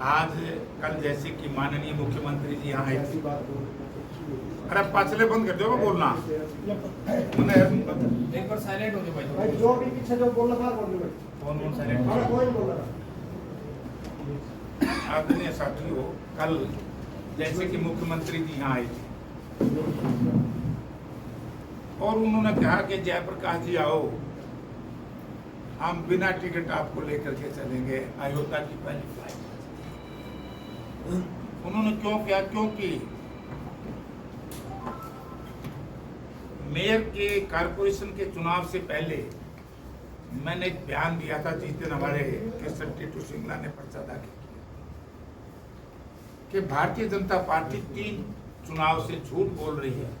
आज कल जैसे कि माननीय मुख्यमंत्री जी यहाँ आए थे। अरे पाछले बंद कर दो बोलना। एक बार साइलेंट हो जाओ भाई, जो भी पीछे जो बोल रहा था बोल लो। Phone silent. अरे कोई नहीं बोल रहा। आदरणीय साथियों, कल जैसे कि मुख्यमंत्री जी यहाँ आए थे और उन्होंने कहा कि जयप्रकाश जी आओ, हम बिना टिकट आपको लेकर के चलेंगे अयोध्या की पहली फ्लाइट। उन्होंने क्यों किया? क्योंकि मेयर के कारपोरेशन के चुनाव से पहले मैंने एक बयान दिया था, जिस दिन हमारे केसर टीटू सिंगला ने पर्चा दाखिल किया कि भारतीय जनता पार्टी 3 चुनाव से झूठ बोल रही है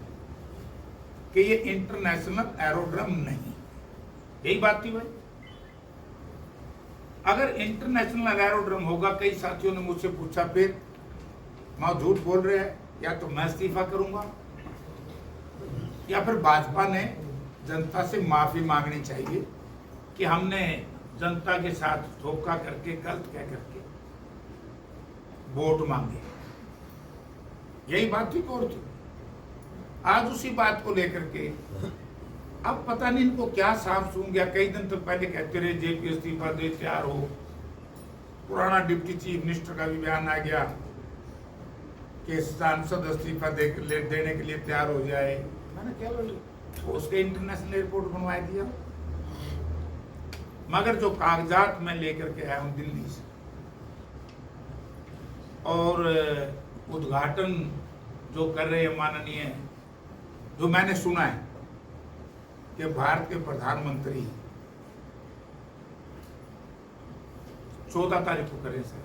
कि ये इंटरनेशनल एरोड्रम नहीं। यही बात थी भाई। अगर इंटरनेशनल एरोड्रम होगा, कई साथियों ने मुझसे पूछा फिर मैं झूठ बोल रहे हैं, या तो मैं इस्तीफा करूंगा या फिर भाजपा ने जनता से माफी मांगनी चाहिए कि हमने जनता के साथ धोखा करके, गलत कह करके वोट मांगे। यही बात थी और थी। आज उसी बात को लेकर के अब पता नहीं इनको क्या सांप सूंघ गया। कई दिन तक पहले कहते रहे जेपी इस्तीफा दे तैयार हो, पुराना डिप्टी चीफ मिनिस्टर का भी बयान आ गया कि सांसद इस्तीफा देने के लिए तैयार हो जाए। मैंने क्या बोला, उसके इंटरनेशनल एयरपोर्ट बनवा दिया। मगर जो कागजात मैं लेकर के आया हूं दिल्ली से और उद्घाटन जो कर रहे हैं माननीय, जो मैंने सुना है कि भारत के प्रधानमंत्री 14 तारीख को करें सर,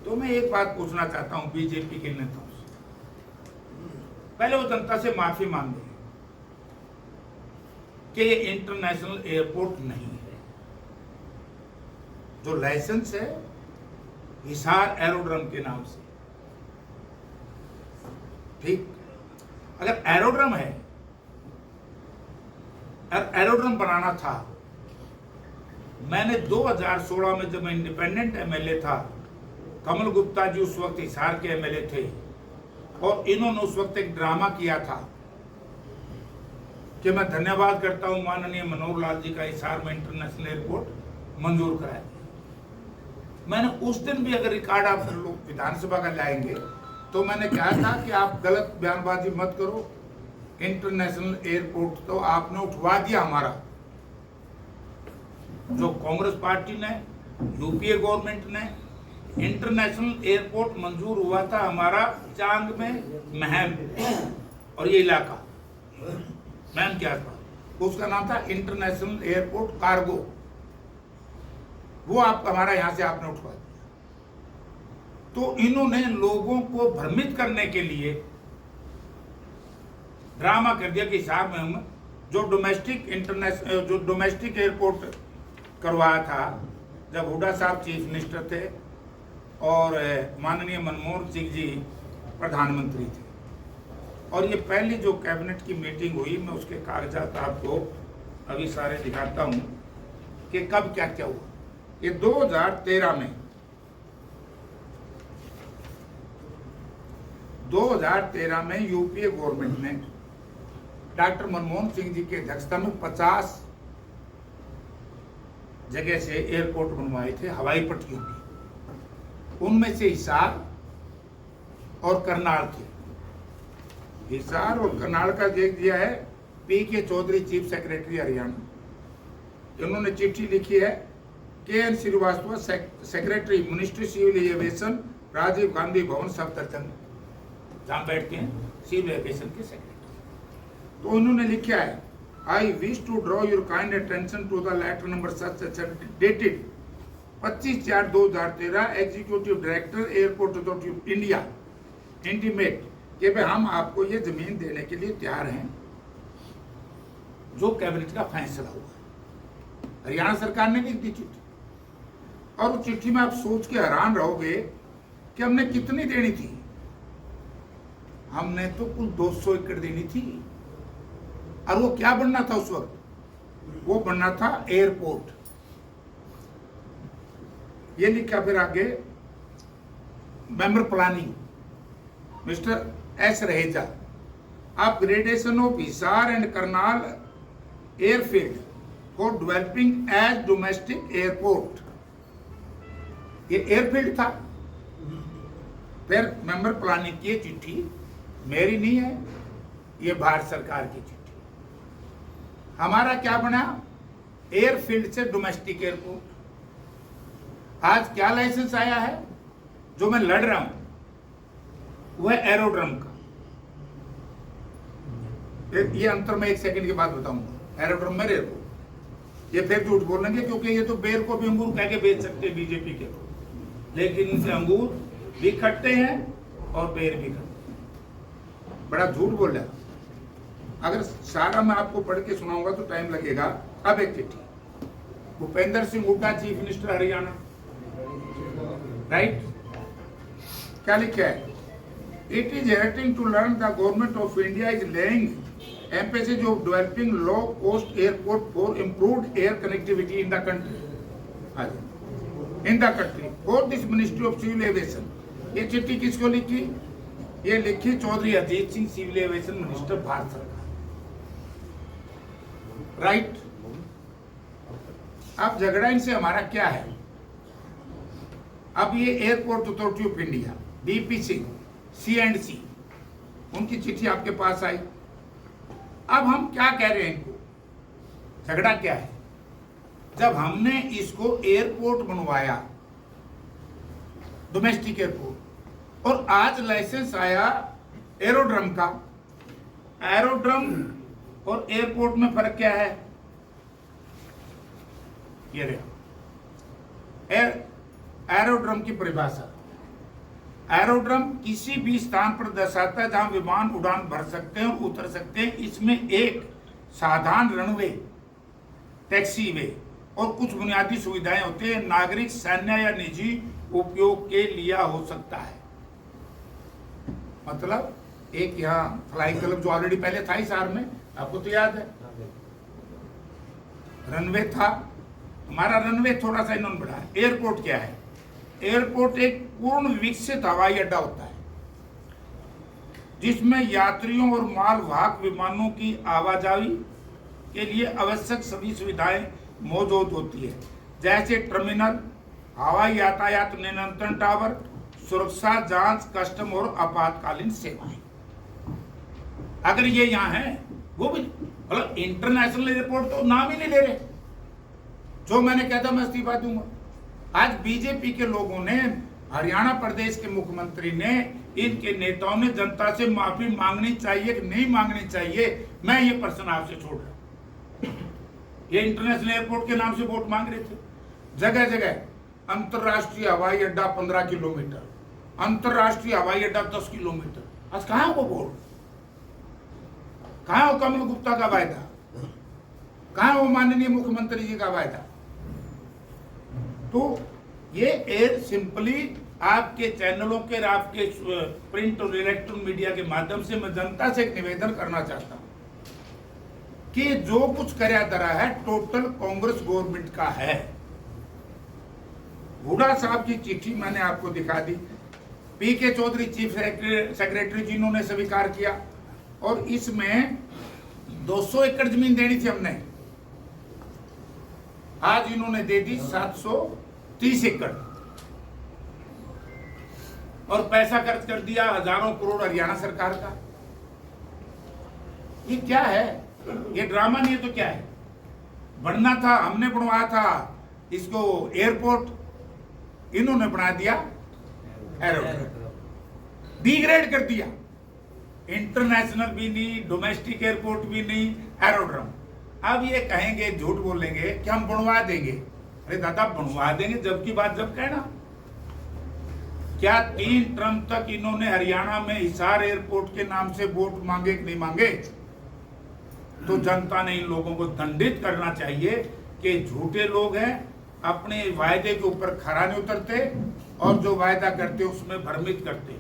तो मैं एक बात पूछना चाहता हूं बीजेपी के नेताओं से। पहले वो जनता से माफी मांगे कि ये इंटरनेशनल एयरपोर्ट नहीं है। जो लाइसेंस है हिसार एरोड्रम के नाम से, ठीक। अगर एरोड्रम है, एरोड्रम बनाना था, मैंने 2016 में जब मैं इंडिपेंडेंट एमएलए था, कमल गुप्ता जी उस वक्त हिसार के एमएलए थे और इन्होंने उस वक्त एक ड्रामा किया था कि मैं धन्यवाद करता हूं माननीय मनोहर लाल जी का, हिसार में इंटरनेशनल एयरपोर्ट मंजूर कराया। मैंने उस दिन भी, अगर रिकॉर्ड आप लोग विधानसभा का लाएंगे, तो मैंने कहा था कि आप गलत बयानबाजी मत करो। इंटरनेशनल एयरपोर्ट तो आपने उठवा दिया हमारा। जो कांग्रेस पार्टी ने, यूपीए गवर्नमेंट ने, इंटरनेशनल एयरपोर्ट मंजूर हुआ था हमारा चांग में, महम और ये इलाका महम क्या था, उसका नाम था इंटरनेशनल एयरपोर्ट कार्गो। वो आप हमारा यहां से आपने उठवा दिया। तो इन्होंने लोगों को भ्रमित करने के लिए ड्रामा कर दिया कि हिसार में हम जो डोमेस्टिक एयरपोर्ट करवाया था, जब हुड्डा साहब चीफ मिनिस्टर थे और माननीय मनमोहन सिंह जी प्रधानमंत्री थे, और ये पहली जो कैबिनेट की मीटिंग हुई, मैं उसके कागजात आपको अभी सारे दिखाता हूं कि कब क्या क्या हुआ। ये 2013 में यूपीए गवर्नमेंट ने डॉक्टर मनमोहन सिंह जी की अध्यक्षता में 50 जगह से एयरपोर्ट बनवाए थे, हवाई पट्टियों की। उनमें से हिसार और करनाल थे। हिसार और करनाल का देख दिया है P K. Chaudhary, chief secretary Haryana. इन्होंने चिट्ठी लिखी है K N. Srivastava, secretary ministry civil aviation, Rajiv Gandhi Bhawan, Safdarjung, जहां बैठते हैं सिविल एविएशन के सेक्रेटरी। तो उन्होंने लिखा है, I wish to draw your kind attention to the letter number such dated 25/4/2013, executive director airport authority of India intimate कि भाई हम आपको ये जमीन देने के लिए तैयार हैं, जो कैबिनेट का फैसला हुआ। हरियाणा सरकार ने लिख दी चिट्ठी, और उस चिट्ठी में आप सोच के हैरान रहोगे कि हमने कितनी देनी थी। हमने तो कुल 200 एकड़ देनी थी। और वो क्या बनना था उस वक्त? वो बनना था एयरपोर्ट। ये लिखा फिर आगे member planning mister S Raheja, upgradation of Hisar and Karnal airfield for developing as domestic airport. ये एयरफील्ड था। फिर मेंबर प्लानिंग की चिट्ठी मेरी नहीं है, ये भारत सरकार की चिट्ठी। हमारा क्या बना? एयरफील्ड से डोमेस्टिक एयरपोर्ट। आज क्या लाइसेंस आया है जो मैं लड़ रहा हूं, वह एरोड्रम का। ये अंतर मैं 1 सेकंड के बाद बताऊंगा। एरोड्रम में एयरपोर्ट, ये फिर झूठ बोलेंगे क्योंकि ये तो बेर को भी अंगूर कह के बेच सकते हैं बीजेपी के लोग, लेकिन इनसे अंगूर भी खट्टे हैं और बेर भी खट्टे। बड़ा झूठ बोल रहा है। अगर सारा मैं आपको पढ़ के सुनाऊंगा तो टाइम लगेगा। अब एक चिट्ठी, Bhupendra Singh Hooda, chief minister Haryana, right. क्या लिखा है? It is heartening to learn the government of India is laying emphasis of developing low cost airport for improved air connectivity in the country for this Ministry of Civil Aviation। ये चिट्ठी किसको लिखी? ये लिखी Chaudhary Ajit Singh, civil aviation minister, Bharat सरकार, right. अब झगड़ा इनसे हमारा क्या है? अब ये airport authority of India DPC C&C, उनकी चिट्ठी आपके पास आई। अब हम क्या कह रहे हैं इनको? झगड़ा क्या है? जब हमने इसको एयरपोर्ट बनवाया, डोमेस्टिक एयरपोर्ट, और आज लाइसेंस आया एरोड्रम का। एरोड्रम और एयरपोर्ट में फर्क क्या है? ये रहा एरोड्रम की परिभाषा। एरोड्रम किसी भी स्थान पर दर्शाता है जहां विमान उड़ान भर सकते हैं और उतर सकते हैं। इसमें एक साधारण रनवे, टैक्सीवे और कुछ बुनियादी सुविधाएं होती हैं। नागरिक, सैन्य या निजी उपयोग के लिए हो सकता है। मतलब एक यहाँ फ्लाइंग क्लब जो ऑलरेडी पहले था हिसार में, आपको तो याद है, रनवे था। हमारा रनवे थोड़ा सा इन्होंने बढ़ाया। एयरपोर्ट क्या है? एयरपोर्ट एक पूर्ण विकसित हवाई अड्डा होता है जिसमें यात्रियों और मालवाहक विमानों की आवाजाही के लिए आवश्यक सभी सुविधाएं मौजूद होती है, जैसे टर्मिनल, हवाई यातायात नियंत्रण टावर, सुरक्षा जांच, कस्टम और आपातकालीन सेवाएं। अगर ये यहाँ है, वो भी मतलब इंटरनेशनल एयरपोर्ट तो नाम ही नहीं ले रहे। जो मैंने कहा था मैं इस्तीफा दूंगा। आज बीजेपी के लोगों ने, हरियाणा प्रदेश के मुख्यमंत्री ने, इनके नेताओं ने जनता से माफी मांगनी चाहिए कि नहीं मांगनी चाहिए, मैं ये प्रश्न आपसे छोड़ रहा हूं। ये इंटरनेशनल एयरपोर्ट के नाम से वोट मांग रहे थे। जगह जगह अंतरराष्ट्रीय हवाई अड्डा 15 किलोमीटर, अंतरराष्ट्रीय हवाई अड्डा 10 किलोमीटर। आज कहां वो वोट? कहां वो कमल गुप्ता का वायदा? कहां वो माननीय मुख्यमंत्री जी का वायदा? तो ये एयर सिंपली आपके चैनलों के, आपके प्रिंट और इलेक्ट्रॉनिक मीडिया के माध्यम से मैं जनता से एक निवेदन करना चाहता हूं कि जो कुछ कर्या धरा है टोटल कांग्रेस गवर्नमेंट का है। हुड्डा साहब की चिट्ठी मैंने आपको दिखा दी। PK चौधरी चीफ सेक्रेटरी जिन्होंने स्वीकार किया, और इसमें 200 एकड़ जमीन देनी थी हमने, आज इन्होंने दे दी 730 एकड़, और पैसा खर्च कर दिया हजारों करोड़ हरियाणा सरकार का। ये क्या है? ये ड्रामा नहीं है तो क्या है? बनना था, हमने बनवाया था इसको एयरपोर्ट, इन्होंने बना दिया एयरपोर्ट, डिग्रेड कर दिया। इंटरनेशनल भी नहीं, डोमेस्टिक एयरपोर्ट भी नहीं, एरोड्रम। अब ये कहेंगे, झूठ बोलेंगे कि हम बनवा देंगे। अरे दादा, बनवा देंगे जब की बात जब कहना। क्या 3 टर्म तक इन्होंने हरियाणा में हिसार एयरपोर्ट के नाम से वोट मांगे कि नहीं मांगे? तो जनता ने इन लोगों को दंडित करना चाहिए कि झूठे लोग हैं, अपने वायदे के ऊपर खरा नहीं उतरते और जो वायदा करते उसमें भ्रमित करते।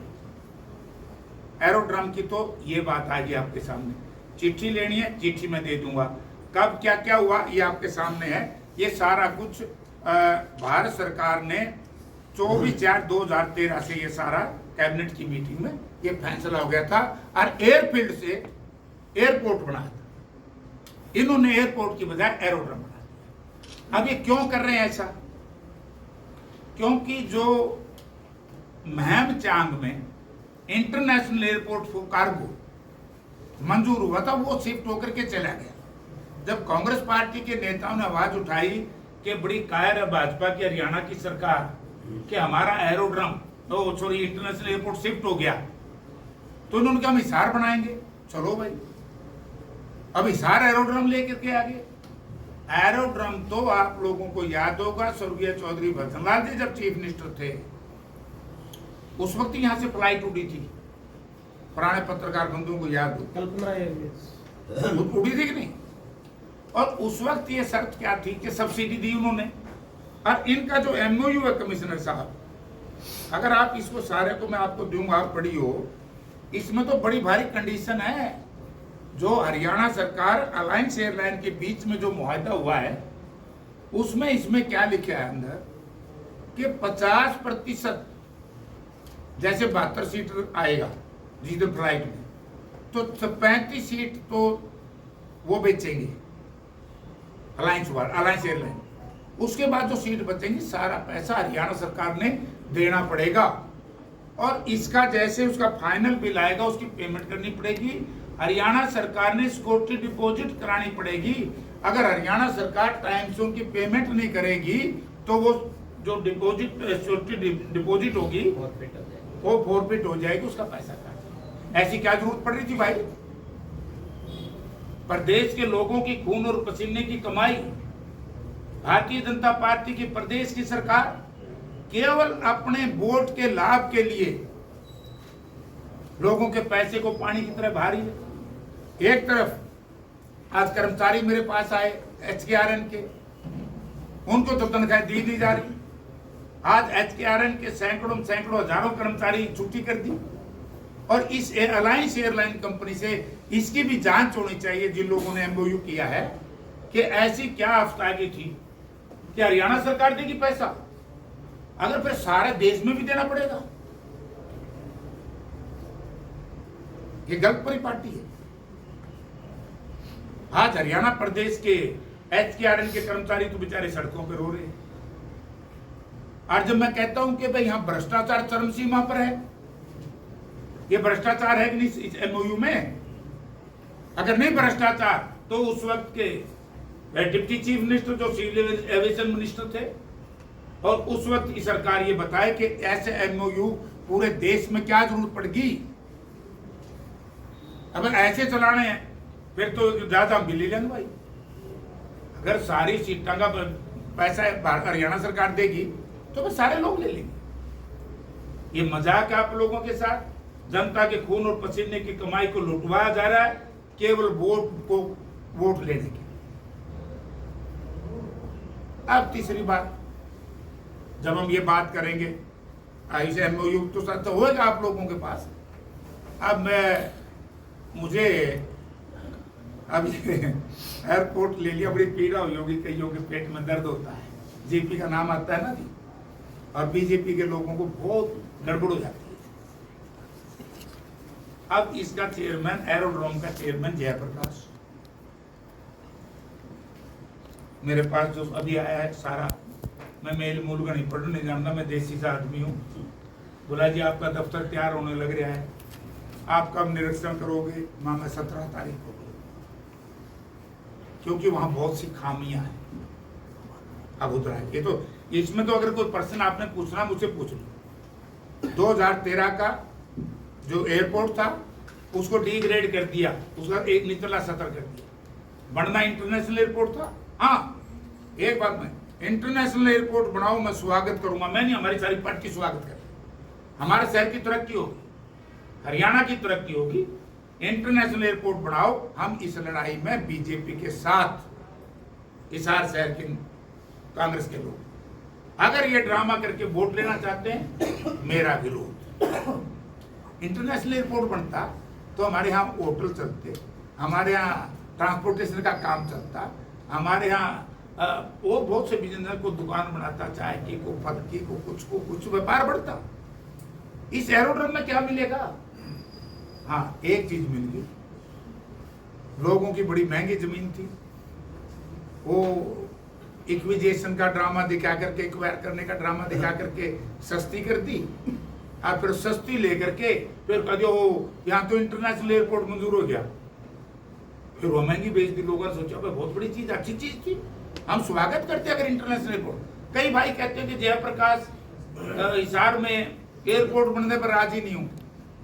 एरोड्रम की तो ये बात आ गई आपके सामने। चिट्ठी लेनी है, चिट्ठी में दे दूंगा। कब क्या क्या हुआ ये आपके सामने है। ये सारा कुछ भारत सरकार ने 24/4/2013 से ये सारा कैबिनेट की मीटिंग में ये फैसला हो गया था और एयरफील्ड से एयरपोर्ट बना था। इन्होंने एयरपोर्ट की बजाय एरोड्रम बना दिया। अब ये क्यों कर रहे हैं ऐसा? क्योंकि जो महमचांग में इंटरनेशनल एयरपोर्ट फॉर कार्गो मंजूर हुआ था, वो शिफ्ट होकर के चला गया। जब कांग्रेस पार्टी के नेताओं ने आवाज उठाई कि बड़ी कायर है भाजपा की हरियाणा की सरकार कि हमारा एरोड्रम इंटरनेशनल एयरपोर्ट शिफ्ट हो गया, तो उन्होंने कहा हम हिसार बनाएंगे। चलो भाई, अब हिसार एरोड्रम लेकर के आगे। एरोड्रम तो आप लोगों को याद होगा, स्वर्गीय चौधरी भजनलाल जी जब चीफ मिनिस्टर थे उस वक्त यहां से फ्लाइट उड़ी थी। पुराने पत्रकार बंधुओं को याद हो, कल्पना एयरवेज उड़ी थी कि नहीं? और उस वक्त ये शर्त क्या थी कि सब्सिडी दी उन्होंने। और इनका जो एमओयू है कमिश्नर साहब, अगर आप इसको सारे को मैं आपको दूंगा, आप पढ़ियो, इसमें तो बड़ी भारी कंडीशन है। जो हरियाणा सरकार अलायंस एयरलाइन के बीच में जो मुआहदा हुआ है उसमें इसमें क्या लिखा है अंदर कि 50% जैसे 72 सीटर आएगा रीजनल फ्लाइट में, तो 35 सीट तो वो बेचेंगे अलायंस एयरलाइन। उसके बाद जो सीट बचेंगी सारा पैसा हरियाणा सरकार ने देना पड़ेगा। और इसका जैसे उसका फाइनल बिल आएगा उसकी पेमेंट करनी पड़ेगी। हरियाणा सरकार ने सिक्योरिटी डिपॉजिट करानी पड़ेगी। अगर हरियाणा सरकार टाइम से उनकी पेमेंट नहीं करेगी तो वो जो सिक्योरिटी डिपॉजिट होगी वो फॉरफिट हो जाएगी, उसका पैसा काट। ऐसी क्या जरूरत पड़ रही थी भाई? प्रदेश के लोगों की खून और पसीने की कमाई, भारतीय जनता पार्टी की प्रदेश की सरकार केवल अपने वोट के लाभ के लिए लोगों के पैसे को पानी की तरह बहा रही है। एक तरफ आज कर्मचारी मेरे पास आए HKRN के, उनको तो तनख्वाह दी नहीं जा रही। आज HKRN के सैकड़ों हजारों कर्मचारी छुट्टी कर दी। और इस अलायंस एयरलाइन कंपनी से इसकी भी जांच होनी चाहिए, जिन लोगों ने MOU किया है, कि ऐसी क्या आफतागी थी कि हरियाणा सरकार देगी पैसा, अगर फिर सारे देश में भी देना पड़ेगा। ये गलत परिपाटी है। आज हरियाणा प्रदेश के HKRN के कर्मचारी तो बेचारे सड़कों पर रो रहे हैं। और जब मैं कहता हूं कि भाई यहां भ्रष्टाचार चरम सीमा पर है, ये भ्रष्टाचार है कि नहीं इस MOU में? अगर नहीं भ्रष्टाचार तो उस वक्त के डिप्टी चीफ मिनिस्टर जो सिविल एविएशन मिनिस्टर थे, और उस वक्त की सरकार ये बताए कि ऐसे MOU पूरे देश में क्या जरूरत पड़ेगी। अगर ऐसे चलाने हैं फिर तो ज्यादा हम भी ले लेंगे भाई। अगर सारी सीटों का पैसा हरियाणा सरकार देगी तो फिर सारे लोग ले लेंगे। ये मजाक है आप लोगों के साथ। जनता के खून और पसीने की कमाई को लुटवाया जा रहा है केवल वोट लेने के। अब तीसरी बात, जब हम ये बात करेंगे ऐसे MOU तो सच होगा आप लोगों के पास। अब मुझे अब एयरपोर्ट ले लिया, बड़ी पीड़ा हुई होगी, कईयों के पेट में दर्द होता है। JP का नाम आता है ना जी, और BJP के लोगों को बहुत गड़बड़ हो जाती है। अब इसका चेयरमैन, एरोड्रोम का चेयरमैन जयप्रकाश, मेरे पास जो अभी आया है सारा, मैं मेल मूल का नहीं पढ़ने नहीं जानता, मैं देसी सा आदमी हूँ। बोला जी आपका दफ्तर तैयार होने लग रहा है, आप कब निरीक्षण करोगे? मैं 17 तारीख को, क्योंकि वहां बहुत सी खामियां हैं। अब उधर है ये तो, इसमें तो अगर कोई प्रश्न आपने पूछना मुझसे पूछ लो। 2013 का जो एयरपोर्ट था उसको डिग्रेड कर दिया, उसका एक निचला सतर कर दिया। बनना इंटरनेशनल एयरपोर्ट था। हाँ, एक बात में, इंटरनेशनल एयरपोर्ट बनाओ, मैं स्वागत करूंगा। मैं नहीं, हमारी सारी पार्टी स्वागत करे। हमारे शहर की तरक्की होगी, हरियाणा की तरक्की होगी। इंटरनेशनल एयरपोर्ट बनाओ। हम इस लड़ाई में BJP के साथ, हिसार शहर के कांग्रेस के लोग अगर ये ड्रामा करके वोट लेना चाहते हैं, मेरा विरोध। इंटरनेशनल एयरपोर्ट बनता तो हमारे यहाँ होटल चलते, हमारे यहाँ ट्रांसपोर्टेशन का काम चलता, हमारे यहाँ वो बहुत से बिजनेस को दुकान बनाता, चाय की को, फल की को, कुछ व्यापार बढ़ता। इस एरोड्रम में क्या मिलेगा? हाँ, एक चीज मिल गई, लोगों की बड़ी महंगी जमीन थी, वो इक्विजेशन का ड्रामा दिखा करके, एक्वायर करने का ड्रामा दिखा करके सस्ती कर दी, और फिर सस्ती लेकर के फिर कहा जो यहाँ तो इंटरनेशनल एयरपोर्ट मंजूर हो गया, फिर वो महंगी बेच दी। लोगों ने सोचा भाई बहुत बड़ी चीज, अच्छी चीज थी, हम स्वागत करते अगर इंटरनेशनल एयरपोर्ट। कई भाई कहते हैं कि जयप्रकाश हिसार में एयरपोर्ट बनने पर राजी नहीं हूं।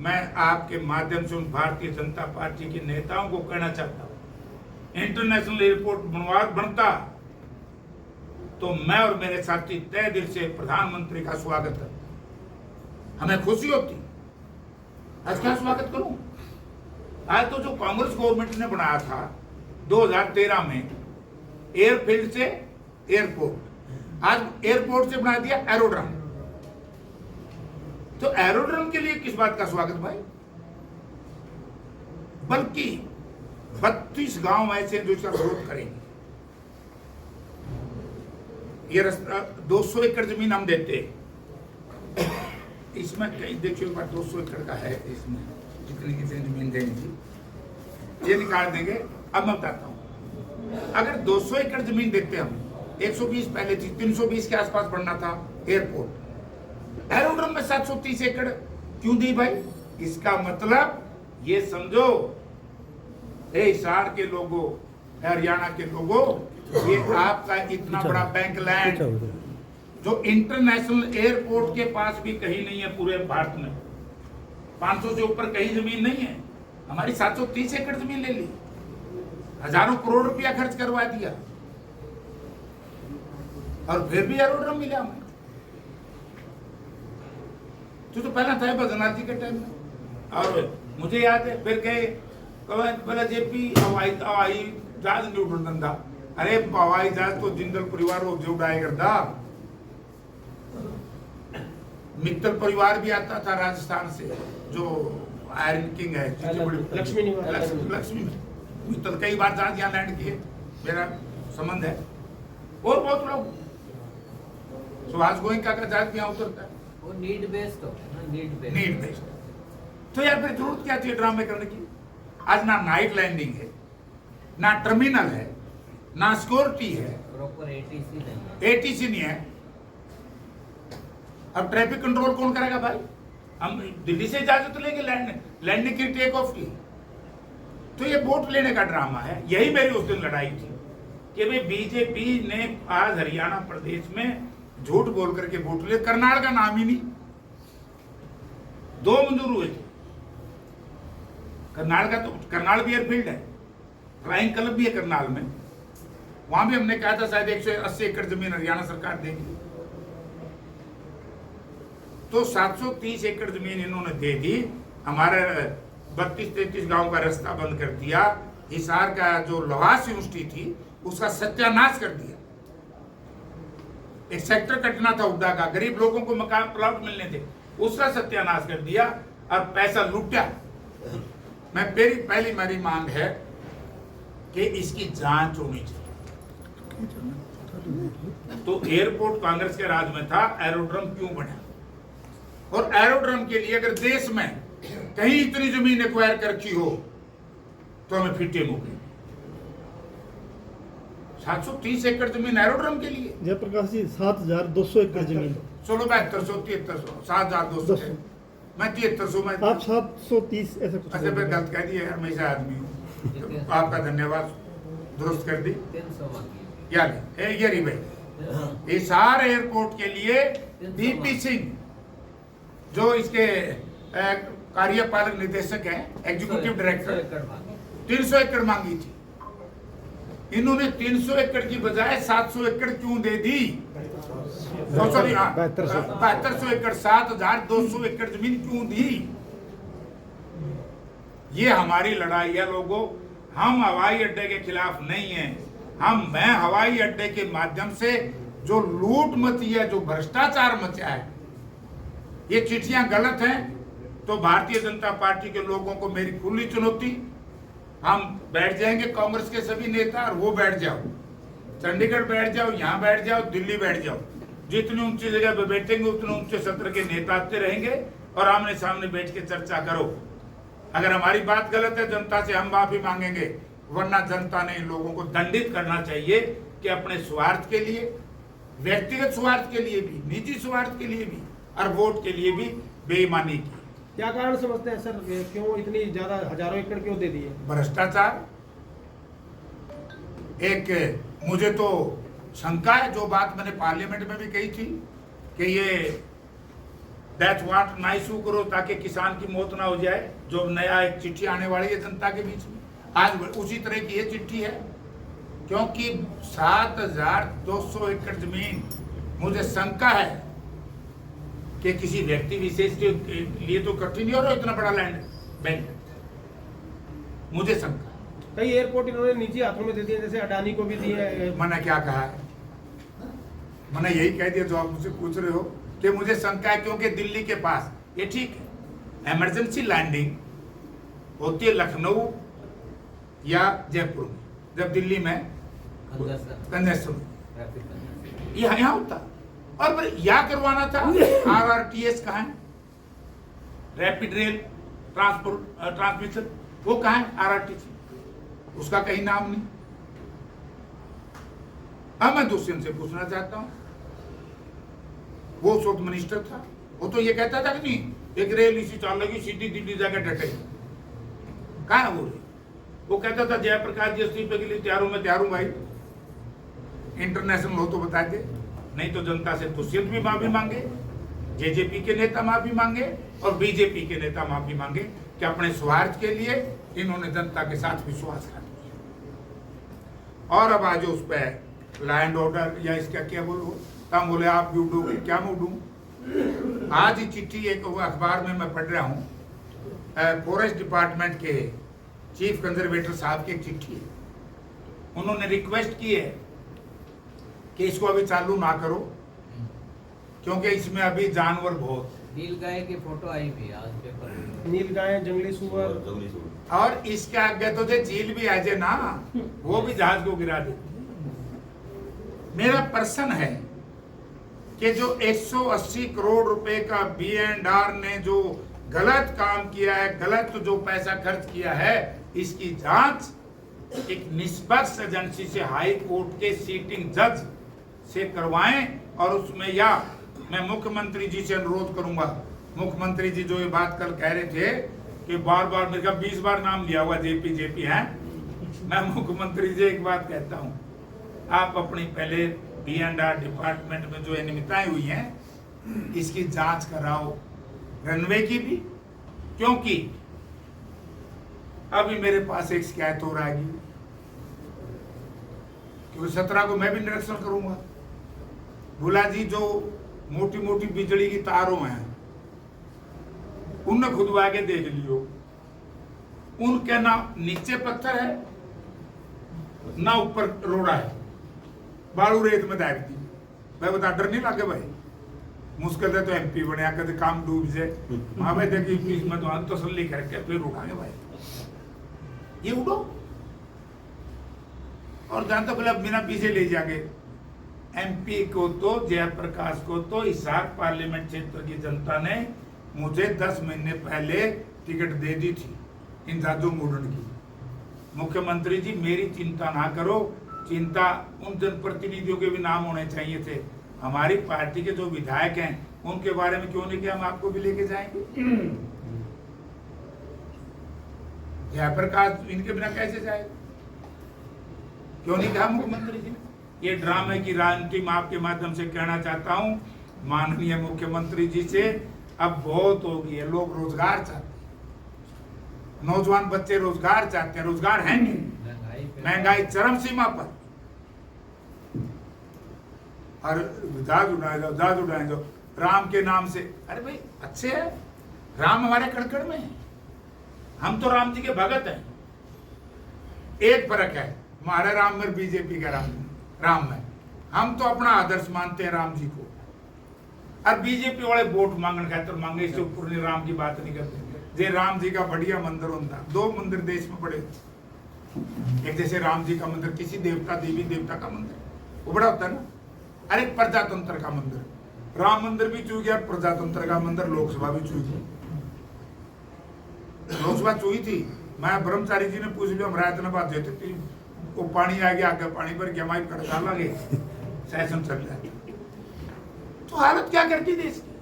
मैं आपके माध्यम से उन भारतीय जनता पार्टी के नेताओं को कहना चाहता हूं, इंटरनेशनल एयरपोर्ट बनता तो मैं और मेरे साथी तय दिल से प्रधानमंत्री का स्वागत करते, हमें खुशी होती। आज क्या स्वागत करूं? आज तो जो कांग्रेस गवर्नमेंट ने बनाया था 2013 में एयरफील्ड से एयरपोर्ट, आज एयरपोर्ट से बना दिया एरोड्रम। तो एरोड्रम के लिए किस बात का स्वागत भाई? बल्कि 32 गांव ऐसे जो इसका विरोध करेंगे। ये रास्ता 200 एकड़ जमीन हम देते हैं, इसमें कई देखिए 200 एकड़ का है, इसमें जितनी कितनी जमीन देनी थी ये निकाल देंगे। अब मैं बताता हूं, अगर 200 एकड़ जमीन देते हम, 120 पहले थी, 320 के आसपास बढ़ना था एयरपोर्ट, एरोड्रम में 730 एकड़ क्यों दी भाई? इसका मतलब ये समझो, हिसार के लोगों, हरियाणा के लोगों, ये आपका इतना बड़ा बैंक लैंड जो इंटरनेशनल एयरपोर्ट के पास भी कहीं नहीं है पूरे भारत में, 500 से ऊपर कहीं जमीन नहीं है, हमारी 730 एकड़ जमीन ले ली, हजारों करोड़ रुपया खर्च करवा दिया, और फिर भी एरोड्रम मिला हमें। तो पहला था बदनाथ जी के टाइम में, और मुझे याद है फिर गए बोला जेपी हवाई जहाज नहीं उड़ धंधा। अरे हवाई जहाज तो जिंदल परिवार वो जो उड़ाया करता, मित्तल परिवार भी आता था राजस्थान से, जो आयरन किंग है, लक्ष्मी मित्तल कई बार जहाज यहाँ लैंड किए, मेरा संबंध है। और बहुत लोग, सुभाष गोयनका का जहाज यहाँ उतरता है, वो नीड बेस्ड होता है ना, नीड बेस्ड। तो यार फिर जरूरत क्या थी ड्रामे करने की? आज ना नाइट लैंडिंग है, ना टर्मिनल है, ना सिक्योरिटी है, प्रॉपर एटीसी नहीं है, एटीसी नहीं है। अब ट्रैफिक कंट्रोल कौन करेगा भाई? हम दिल्ली से इजाजत तो लेंगे लैंडिंग की, टेक ऑफ की। तो ये वोट लेने का ड्रामा है। यही मेरी उस दिन लड़ाई थी कि भाई बीजेपी ने आज हरियाणा प्रदेश में झूठ बोल करके वोट ले, करनाल का नाम ही नहीं, 2 मंजूर हुए थे। करनाल का तो, करनाल भी एयरफील्ड है, फ्लाइंग क्लब भी है करनाल में, वहां भी हमने कहा था शायद 180 एकड़ जमीन हरियाणा सरकार देगी। तो 730 एकड़ जमीन इन्होंने दे दी, हमारे 32-33 गांव का रास्ता बंद कर दिया, हिसार का जो लोहास यूनिवर्सिटी थी उसका सत्यानाश कर दिया। एक सेक्टर कटना था उद्दा का, गरीब लोगों को मकान प्लॉट मिलने थे, उसका सत्यानाश कर दिया और पैसा लूटा। मैं पहली मेरी मांग है कि इसकी जांच होनी चाहिए। तो एयरपोर्ट कांग्रेस के राज में था, एरोड्रम क्यों बना? और एरोड्रम के लिए अगर देश में कहीं इतनी जमीन एक्वायर कर रखी हो तो हमें फिर टेम हो गई। 730 एकड़ जमीन एरोड्रम के लिए। जयप्रकाश जी 7,200 एकड़ जमीन। चलो 7200, 7300, 7,200, मैं 7300 में, आप 730 ऐसा कुछ। अच्छा मैं गलत कह दिया, हमेशा आदमी हूँ, आपका धन्यवाद, दुरुस्त कर दी। 300 मांगी। यानी ये रही भाई, हिसार एयरपोर्ट के लिए बीपी सिंह जो इसके कार्यपालक निदेशक हैं, एग्जीक्यूटिव डायरेक्टर, 300 एकड़ मांगी थी। इन्होंने 300 एकड़ की बजाय 700 एकड़ क्यों दे दी? 7200 एकड़, 7,200 एकड़ जमीन क्यों दी? ये हमारी लड़ाई है लोगों। हम हवाई अड्डे के खिलाफ नहीं है, मैं हवाई अड्डे के माध्यम से जो लूट मची है, जो भ्रष्टाचार मचा है, ये चिट्ठियां गलत हैं। तो भारतीय जनता पार्टी के लोगों को मेरी खुली चुनौती, हम बैठ जाएंगे कांग्रेस के सभी नेता और वो बैठ जाओ, चंडीगढ़ बैठ जाओ, यहाँ बैठ जाओ, दिल्ली बैठ जाओ, जितनी ऊंची जगह पे बैठेंगे उतने ऊंचे सत्र के नेता आते रहेंगे और आमने सामने बैठ के चर्चा करो। अगर हमारी बात गलत है जनता से हम माफी मांगेंगे, वरना जनता ने इन लोगों को दंडित करना चाहिए कि अपने स्वार्थ के लिए, व्यक्तिगत स्वार्थ के लिए भी, निजी स्वार्थ के लिए भी और वोट के लिए भी बेईमानी की। क्या कारण समझते हैं सर, क्यों इतनी ज्यादा हजारों एकड़ क्यों दे दिए? भ्रष्टाचार। एक मुझे तो शंका है, जो बात मैंने पार्लियामेंट में भी कही थी कि ये डेथ वार्ट ना इशू करो ताकि किसान की मौत ना हो जाए, जो नया एक चिट्ठी आने वाली है जनता के बीच में, आज उसी तरह की ये चिट्ठी है। क्योंकि 7,200 एकड़ जमीन, मुझे शंका है कि किसी व्यक्ति विशेष के लिए तो कठिन नहीं हो रहा इतना बड़ा लैंड बैंक, मुझे शंका। कई एयरपोर्ट इन्होंने निजी हाथों में दे दिए, जैसे अडानी को भी दिए। मैंने क्या कहा है? मैंने यही कह दिया जो आप मुझसे पूछ रहे हो कि मुझे शंका है, क्योंकि दिल्ली के पास ये ठीक है, इमरजेंसी लैंडिंग होती है लखनऊ या जयपुर में, जब दिल्ली में कंजेशन यहाँ होता, और यहाँ करवाना था। RRTS कहाँ है? रैपिड रेल ट्रांसमिशन, वो कहाँ है? RRTC, उसका कहीं नाम नहीं। अब मैं दूसरे से पूछना चाहता हूं, वो उस वक्त मिनिस्टर था, वो तो ये कहता था कि नहीं एक रेल इसी चलेगी सीधी दिल्ली जाकर डटेगी, कहाँ है वो रेल? वो कहता था जयप्रकाश जी इस्तीफे के लिए तैयार हूं, मैं तैयार हूं भाई, इंटरनेशनल हो तो बता दे, नहीं तो जनता से दुष्यंत भी माफी मांगे, जेजेपी के नेता माफी मांगे और बीजेपी के नेता माफी मांगे कि अपने स्वार्थ के लिए इन्होंने जनता के साथ विश्वासघात किया। और अब आज उस पर लैंड ऑर्डर या इसका क्या बोलो, तब बोले आप भी उठोगे, क्या मैं उठूं? आज ही चिट्ठी एक अखबार में मैं पढ़ रहा हूँ, फॉरेस्ट डिपार्टमेंट के चीफ कंजर्वेटर साहब की एक चिट्ठी है, उन्होंने रिक्वेस्ट की है कि इसको अभी चालू ना करो क्योंकि इसमें अभी जानवर बहुत, नीलगाय की फोटो आई भी आज पेपर में, नीलगाय, जंगली सुअर, और इसके आगे तो जो झील भी आ जाए ना, वो भी जहाज को गिरा देती। मेरा प्रश्न है कि जो 180 करोड़ रुपए का B&R ने जो गलत काम किया है, गलत जो पैसा खर्च किया है, इसकी जांच एक निष्पक्ष एजेंसी से हाई कोर्ट के सीटिंग जज से करवाएं, और उसमें या मैं मुख्यमंत्री जी से अनुरोध करूंगा, मुख्यमंत्री जी जो ये बात कल कह रहे थे कि बार बार मेरे का 20 बार नाम लिया हुआ जेपी है, मैं मुख्यमंत्री जी एक बात कहता हूं, आप अपनी पहले B&R डिपार्टमेंट में जो अनियमितताएं हुई हैं इसकी जांच कराओ, रनवे की भी, क्योंकि अभी मेरे पास एक शिकायत हो रहा है क्योंकि 17 को मैं भी निरीक्षण करूंगा। भोला जी जो मोटी मोटी बिजली की तारों हैं उनने खुदवा के देख लियो, उनके ना नीचे पत्थर है ना ऊपर रोड़ा है, बालू रेत में दाग दी। मैं बता डर नहीं लगे भाई, मुश्किल है तो MP बने कभी काम डूब जाए, हाँ भाई देखिए प्लीज मैं तो तसल्ली करके फिर उठाएंगे भाई, ये उड़ो और जानते बोले बिना पीछे ले जाके। MP को तो जयप्रकाश को तो हिसार पार्लियामेंट क्षेत्र की जनता ने मुझे 10 महीने पहले टिकट दे दी थी इन जादू मुंडन की। मुख्यमंत्री जी मेरी चिंता ना करो, चिंता उन जनप्रतिनिधियों के भी नाम होने चाहिए थे, हमारी पार्टी के जो विधायक हैं उनके बारे में क्यों नहीं किया, हम आपको भी लेके जाएंगे। जयप्रकाश इनके बिना कैसे जाएगा, क्यों नहीं कहा मुख्यमंत्री जी ने? ये ड्रामे की राजनीति में आपके माध्यम से कहना चाहता हूं माननीय मुख्यमंत्री जी से, अब बहुत हो गई है, लोग रोजगार चाहते हैं, नौजवान बच्चे रोजगार चाहते हैं, रोजगार है नहीं, महंगाई चरम सीमा पर, और जहाज उड़ाए जाओ राम के नाम से। अरे भाई अच्छे है, राम हमारे कड़कड़ में है, हम तो राम जी के भगत हैं। एक फर्क है, हमारे राम में बीजेपी का राम में, हम तो अपना आदर्श मानते हैं राम जी को, और बीजेपी वाले वोट मांगने खातर मांगे, इससे ऊपर राम की बात नहीं करते। जे राम जी का बढ़िया मंदिर होता, 2 मंदिर देश में बड़े, एक जैसे राम जी का मंदिर, किसी देवता देवी देवता का मंदिर, वो बड़ा होता है ना। अरे प्रजातंत्र का मंदिर, राम मंदिर भी चूक गया, प्रजातंत्र का मंदिर, लोकसभा भी चूक गई। लोकसभा चुई थी, मैं ब्रह्मचारी जी ने पूछ लिया, हम रात ने बात देते थे, वो पानी आ गया, आगे पानी भर गया, हमारी कड़का लगे, सेशन चल जाए। तो हालत क्या करती देश की।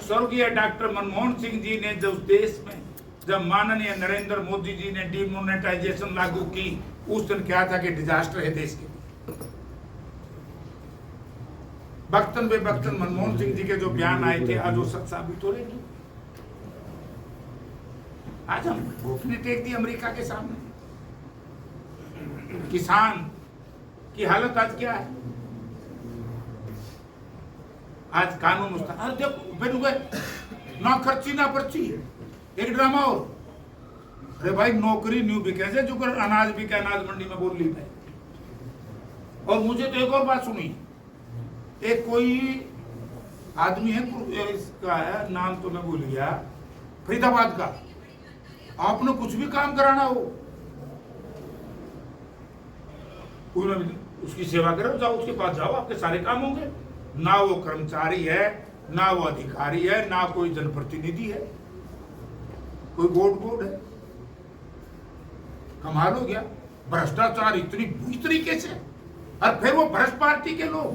स्वर्गीय डॉक्टर मनमोहन सिंह जी ने जब देश में जब माननीय नरेंद्र मोदी जी ने डिमोनेटाइजेशन लागू की, उस दिन क्या था कि डिजास्टर है देश के। बख्तन बेबख्तन मनमोहन सिंह जी के जो बयान आए थे, आज वो सच साबित हो रहे हैं। आज हम घुटने टेक दी अमेरिका के सामने। किसान की हालत आज क्या है। आज कानून अरे देखो फिर ना खर्ची ना पर्ची, एक ड्रामा और। अरे भाई नौकरी न्यू बिके जो कर अनाज बिके, अनाज मंडी में बोल ली भाई। और मुझे तो एक और बात सुनी, एक कोई आदमी है, इसका है नाम तो मैं भूल गया, फरीदाबाद का, आपने कुछ भी काम कराना हो उसकी सेवा करो, जाओ उसके पास जाओ, आपके सारे काम होंगे। ना वो कर्मचारी है, ना वो अधिकारी है, ना कोई जनप्रतिनिधि है, कोई बोर्ड है। कमाल हो गया, भ्रष्टाचार इतनी बुरी तरीके से। और फिर वो भ्रष्ट पार्टी के लोग,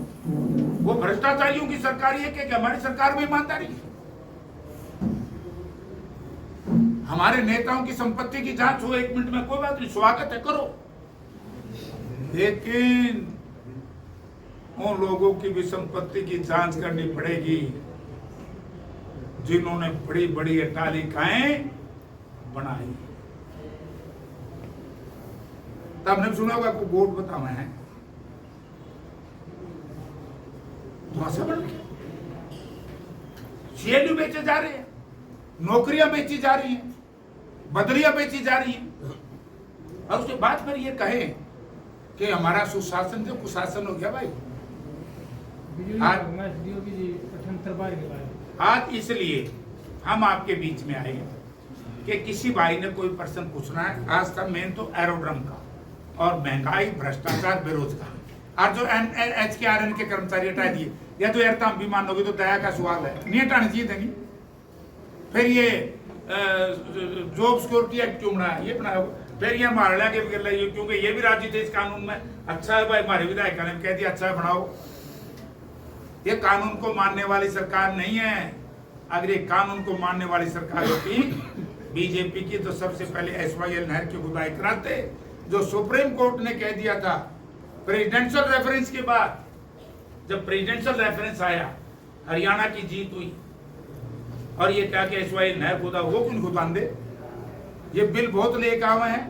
वो भ्रष्टाचारियों की सरकार है कि हमारी सरकार में ईमानदारी है। हमारे नेताओं की संपत्ति की जांच हो 1 मिनट में, कोई बात नहीं, स्वागत है, करो। लेकिन उन लोगों की भी संपत्ति की जांच करनी पड़ेगी जिन्होंने बड़ी बड़ी अट्टालिकाएं बनाई। तब आपने सुना होगा को बोर्ड बता मैं सीएलयू बेचे जा रहे हैं, नौकरियां बेची जा रही हैं, बदलियां बेची जा रही हैं। और उसके बाद फिर ये कहें कि हमारा सुशासन जो कुशासन हो गया भाई। आज इसलिए हम आपके बीच में आए कि किसी भाई ने कोई प्रश्न पूछना है। आज था मेन तो एरोड्रम का, और महंगाई, भ्रष्टाचार, बेरोजगार, और जो HKRN के कर्मचारी हटा दिए, या तो यार भी मानोगे तो दया का सवाल है, नहीं हटाने चाहिए थे। नहीं फिर ये जॉब सिक्योरिटी एक्ट क्यों बनाया, ये बनाया। फिर ये हमारे के बिगड़ रही है, क्योंकि ये भी राज्य थे इस कानून में। अच्छा है भाई, हमारे विधायक ने कह दिया अच्छा है बनाओ। ये कानून को मानने वाली सरकार नहीं है। अगर ये कानून को मानने वाली सरकार होती बीजेपी की, तो सबसे पहले SYL नहर की खुदाई कराते, जो सुप्रीम कोर्ट ने कह दिया था प्रेसिडेंशियल रेफरेंस के बाद। जब प्रेसिडेंशियल रेफरेंस आया, हरियाणा की जीत हुई, और ये क्या कि SYL नहर खुदा, वो क्यों खुदान दे। ये बिल बहुत लेके आए हैं,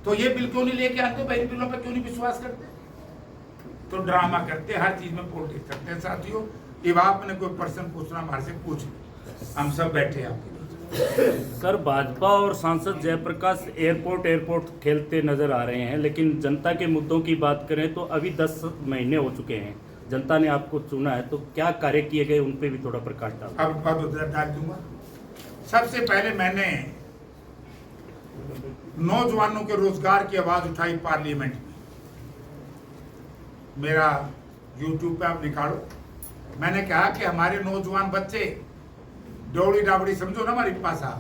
तो ये बिल क्यों नहीं लेके आते भाई, बिलों पर क्यों नहीं विश्वास करते। तो ड्रामा करते, हर चीज में पॉलिटिक्स करते हैं। साथियों, जब आपने कोई प्रश्न पूछना हमारे से पूछ, हम सब बैठे आपके बीच। सर, भाजपा और सांसद जयप्रकाश एयरपोर्ट खेलते नजर आ रहे हैं, लेकिन जनता के मुद्दों की बात करें तो अभी 10 महीने हो चुके हैं, जनता ने आपको चुना है, तो क्या कार्य किए गए उन पे भी थोड़ा प्रकाश डाल। अब डाल दूंगा। सबसे पहले मैंने नौजवानों के रोजगार की आवाज उठाई पार्लियामेंट में। मेरा YouTube पे आप निकालो। मैंने कहा कि हमारे नौजवान बच्चे डोली डाबड़ी समझो ना, हमारी भाषा,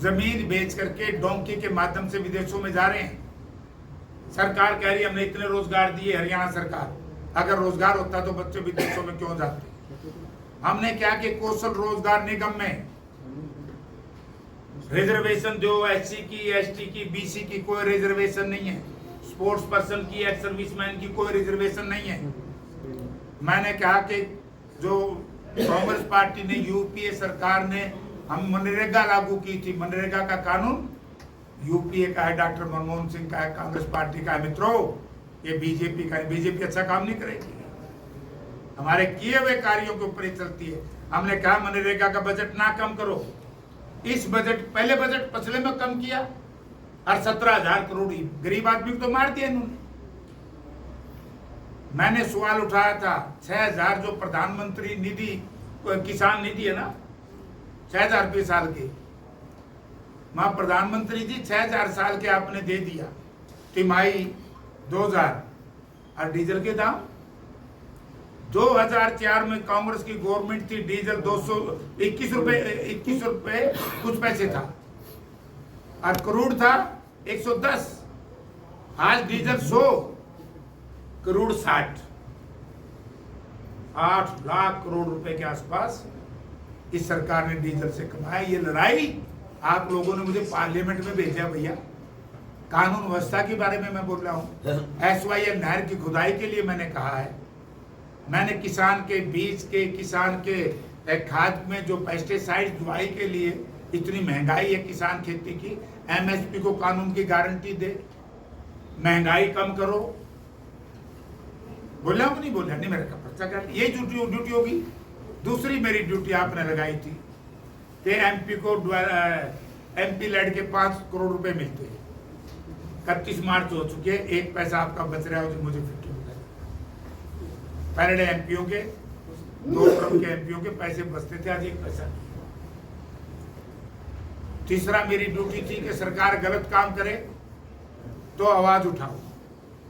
जमीन बेच करके डोंकी के माध्यम से विदेशों में जा रहे हैं। सरकार कह रही है हमने इतने रोजगार दिए, हरियाणा सरकार। अगर रोजगार होता तो बच्चे विदेशों में क्यों जाते। हमने क्या कि कौशल रोजगार निगम में रिजर्वेशन दो, SC की, ST की, BC की कोई रिजर्वेशन नहीं है। स्पोर्ट्स पर्सन की, एक्स सर्विसमैन की कोई रिजर्वेशन नहीं है। मैंने कहा कि जो कांग्रेस पार्टी ने, UPA सरकार ने, हम मनरेगा लागू की थी। मनरेगा का कानून UPA का है, डॉक्टर मनमोहन सिंह का है, कांग्रेस पार्टी का है। मित्रों, ये बीजेपी का है। बीजेपी अच्छा काम नहीं करेगी, हमारे किए हुए कार्यों के ऊपर ही चलती है। हमने कहा मनरेगा का बजट ना कम करो। इस बजट, पहले बजट पिछले में कम किया, और 17,000 करोड़ गरीब आदमी को तो मार दिया इन्होंने। मैंने सवाल उठाया था 6,000 जो प्रधानमंत्री निधि, किसान निधि है ना, 6,000 रुपये साल के, मां प्रधानमंत्री जी 6,000 साल के आपने दे दिया, तिमाही 2000 और डीजल के दाम 2004 में कांग्रेस की गवर्नमेंट थी, डीजल 221 रुपए कुछ पैसे था और क्रूड था 110। आज डीजल 100, क्रूड 60। 8 लाख करोड़ रुपए के आसपास इस सरकार ने डीजल से कमाया। ये लड़ाई आप लोगों ने मुझे पार्लियामेंट में भेजा भैया। कानून व्यवस्था के बारे में मैं बोल रहा हूँ। SYL नहर की खुदाई के लिए मैंने कहा है। मैंने किसान के बीज के, किसान के खाद में जो पेस्टिसाइड दवाई के लिए इतनी महंगाई है किसान खेती की, MSP को कानून की गारंटी दे, महंगाई कम करो। बोला हूँ नहीं बोला? नहीं, मेरे का पर्चा कर, ये ड्यूटी होगी। दूसरी मेरी ड्यूटी आपने लगाई थी कि MP लड़ के 5 करोड़ रुपए मिलते हैं। 31 मार्च हो चुके, 1 पैसा आपका बच रहा हो जो मुझे 50 पहले MPओ के, 2 तरफ के MPओ के पैसे बचते थे, आज 1 पैसा नहीं। तीसरा मेरी ड्यूटी थी कि सरकार गलत काम करे तो आवाज उठाओ।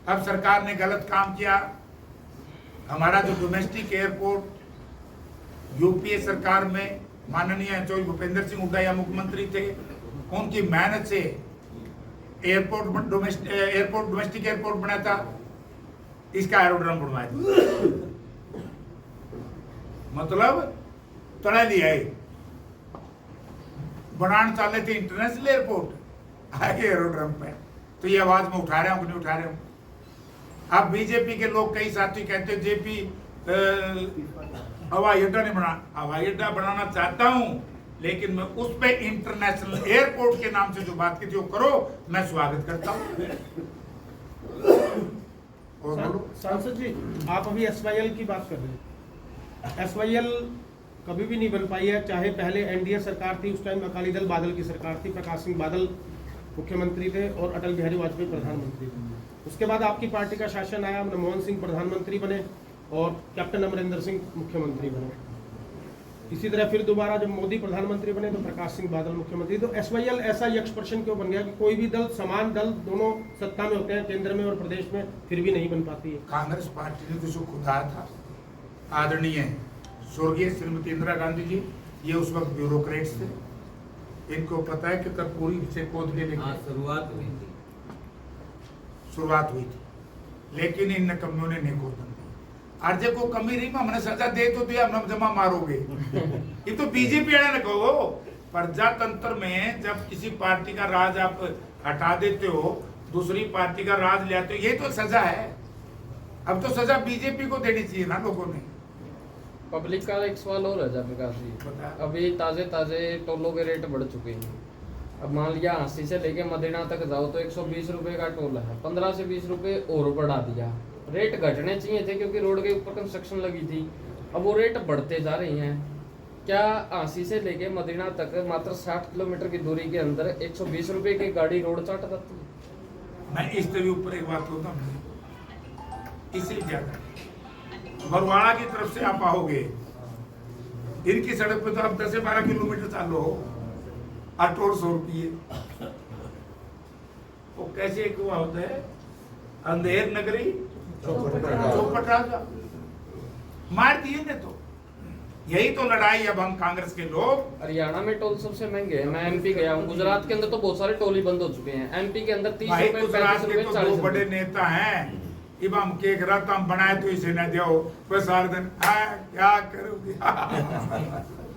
अब सरकार ने गलत काम किया। हमारा जो डोमेस्टिक एयरपोर्ट UPA सरकार में माननीय चौधरी भूपेंद्र सिंह हुड्डा या मुख्यमंत्री थे, उनकी मेहनत से डोमेस्टिक एयरपोर्ट बना था। इसका एरोड्रम बनवाया मतलब तड़ा लिया है। बनाना चाहते थे इंटरनेशनल एयरपोर्ट, आगे एरोड्रम पे। तो ये आवाज में उठा रहा हूँ कि नहीं उठा रहा हूँ? अब बीजेपी के लोग, कई साथी कहते हैं जेपी हवाई अड्डा नहीं बना। हवाई अड्डा बनाना चाहता हूँ, लेकिन मैं उस पे इंटरनेशनल एयरपोर्ट के नाम से जो बात की थी वो करो, मैं स्वागत करता हूँ। सांसद जी, आप अभी SYL की बात कर रहे हैं। SYL कभी भी नहीं बन पाई है, चाहे पहले NDA सरकार थी, उस टाइम अकाली दल बादल की सरकार थी, प्रकाश सिंह बादल मुख्यमंत्री थे और अटल बिहारी वाजपेयी प्रधानमंत्री थे। उसके बाद आपकी पार्टी का शासन आया, मनमोहन सिंह प्रधानमंत्री बने और कैप्टन अमरिंदर सिंह मुख्यमंत्री बने। इसी तरह फिर दोबारा जब मोदी प्रधानमंत्री बने तो प्रकाश सिंह बादल मुख्यमंत्री। तो SYL ऐसा यक्षप्रशन क्यों बन गया कि कोई भी दल, समान दल दोनों सत्ता में होते हैं, केंद्र में और प्रदेश में, फिर भी नहीं बन पाती है? कांग्रेस पार्टी ने जो खुदा था, आदरणीय स्वर्गीय श्रीमती इंदिरा गांधी जी, ये उस वक्त ब्यूरोक्रेट्स थे। इनको पता है कि कर्पूरी से खोद के लेके शुरुआत हुई थी, लेकिन इन नकम्यों ने नहीं खोदन दी। अर्जे को कमी रही, हमने सजा दे तो दिया, हम जमा मारोगे। ये तो बीजेपी वाले ने कहो। प्रजातंत्र में जब किसी पार्टी का राज आप हटा देते हो, दूसरी पार्टी का राज ले आते हो, ये तो सजा है। अब तो सजा बीजेपी को देनी चाहिए ना लोगों ने। पब्लिक का एक सवाल और है जयप्रकाश जी, अभी ताजे टोलों के रेट बढ़ चुके हैं। अब मान लिया हांसी से लेके मदीना तक जाओ तो 120 रुपए का टोल है, 15 से 20 रुपए और बढ़ा दिया। रेट घटने चाहिए थे क्योंकि रोड के ऊपर कंस्ट्रक्शन लगी थी, अब वो रेट बढ़ते जा रही हैं। क्या हांसी से लेके मदीना तक मात्र 60 किलोमीटर की दूरी के अंदर 120 रुपए की गाड़ी रोड चाट जाती है? मैं इस तरह ऊपर एक बात होता हूँ, इससे ज्यादा बरवाड़ा की तरफ से आप आओगे, इनकी सड़क पे तो आप 10 से 12 किलोमीटर चालो हो और टोल 100 रुपये। वो कैसे एक हुआ होता है, अंधेर नगरी चौपट राजा, मार दिए ने। तो यही तो लड़ाई अब हम कांग्रेस के लोग। हरियाणा में टोल सबसे महंगे हैं। मैं MP गया हूँ, गुजरात के अंदर तो बहुत सारे टोल ही बंद हो चुके हैं। MP के अंदर 30 रुपए, गुजरात के तो 40 दो बड़े नेता हैं, इब हम केक रत हम बनाए तो इसे न दो, बस सारे दिन क्या करोगे।